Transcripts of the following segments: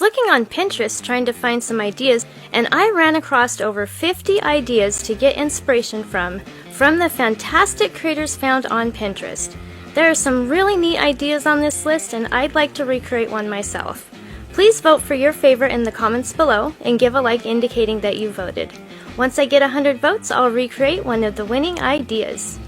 Looking on Pinterest trying to find some ideas, and I ran across over 50 ideas to get inspiration from the fantastic creators found on Pinterest. There are some really neat ideas on this list, and I'd like to recreate one myself. Please vote for your favorite in the comments below and give a like indicating that you voted. Once I get 100 votes, I'll recreate one of the winning ideas.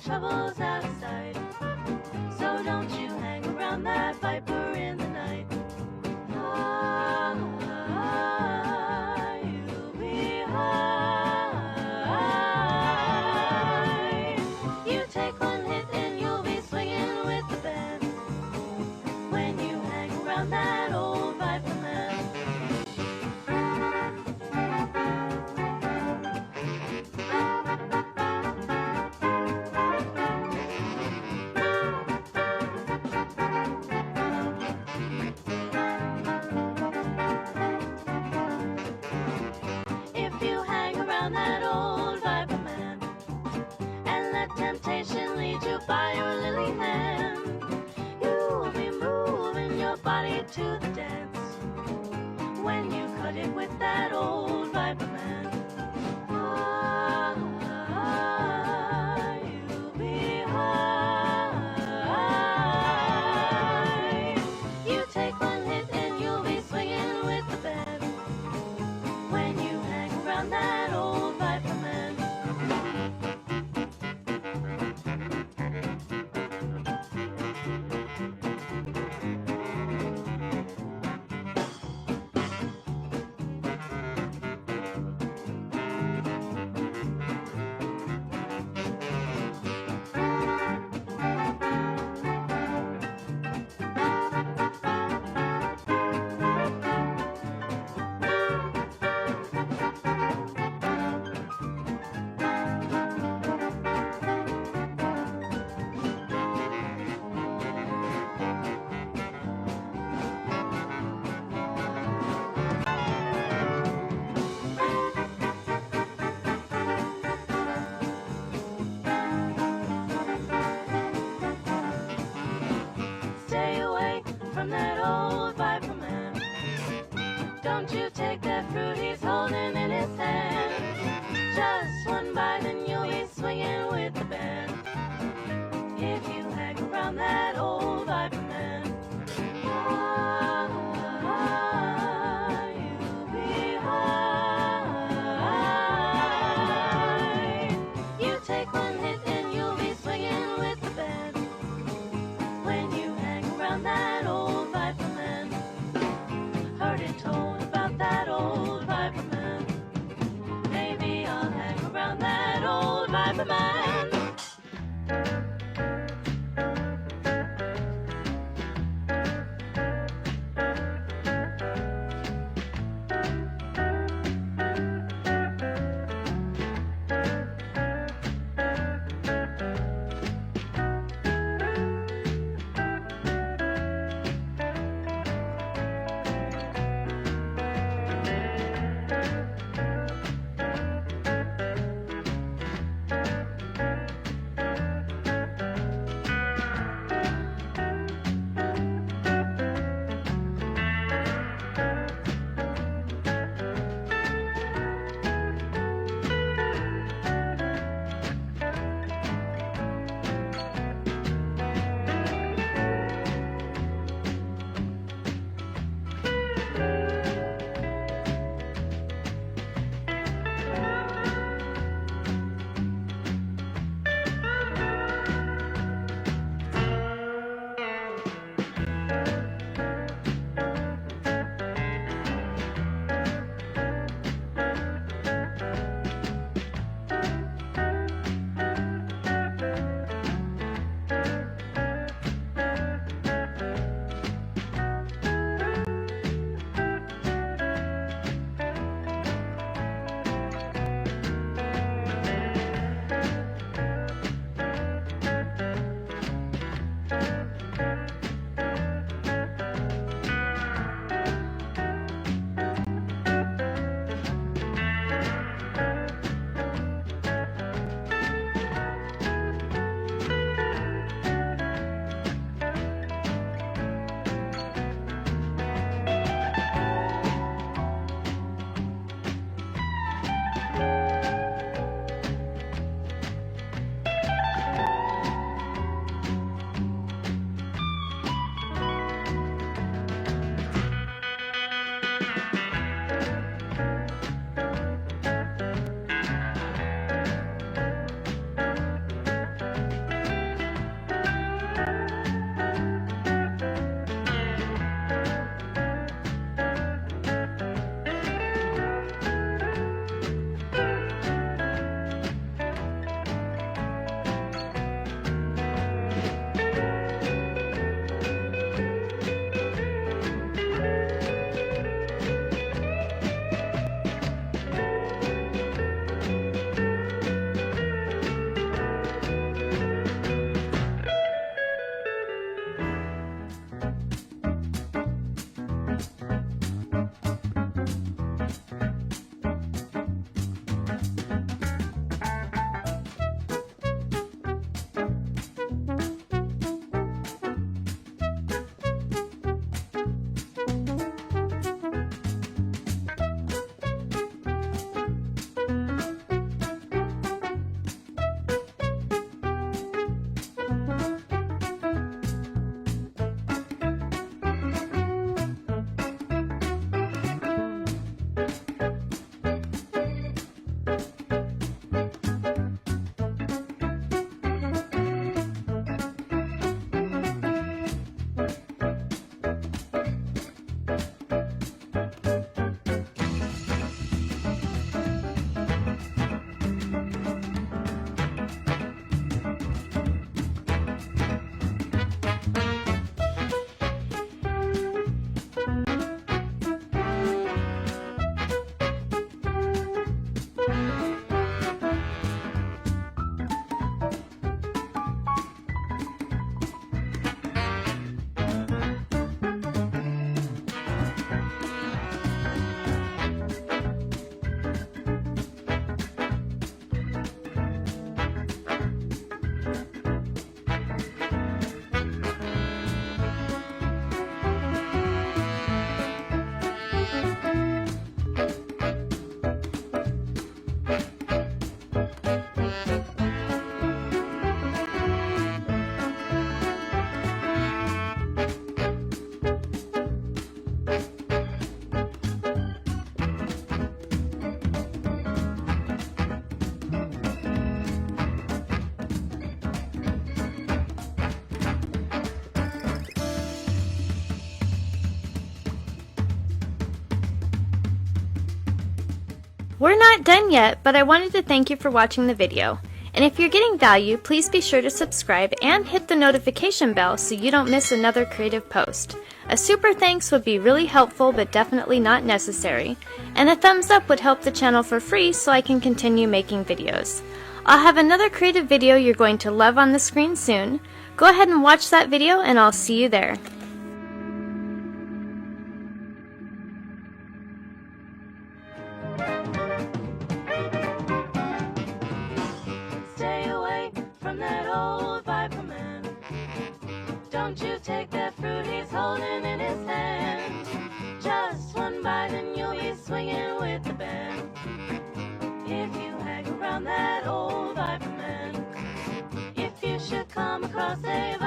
trouble's out of sight. So don't you hang around that viper in the night. You'll be high. You take one hit and you'll be swinging with the band when you hang around that old viper man. That old viper man, and let temptation lead you by your lily hand. You will be moving your body to the dance when you cut it with that old viper man. You'll be high. You take one hit and you'll be swinging with the band when you hang around that old viper man. From that old viper man, don't you take that fruit he's holding in his hand. Just one bite and you'll be swinging with the band if you hang around that old viper man. You'll be high. You take one hit and you'll be swinging with the band when you hang around that old viper man. Heard it told about that old We're not done yet, but I wanted to thank you for watching the video. And if you're getting value, please be sure to subscribe and hit the notification bell so you don't miss another creative post. A super thanks would be really helpful but definitely not necessary. And a thumbs up would help the channel for free so I can continue making videos. I'll have another creative video you're going to love on the screen soon. Go ahead and watch that video and I'll see you there. Stay away from that old Viper man. Don't you take that fruit he's holding in his hand. Just one bite and you'll be swinging with the band. If you hang around that old Viper man, if you should come across a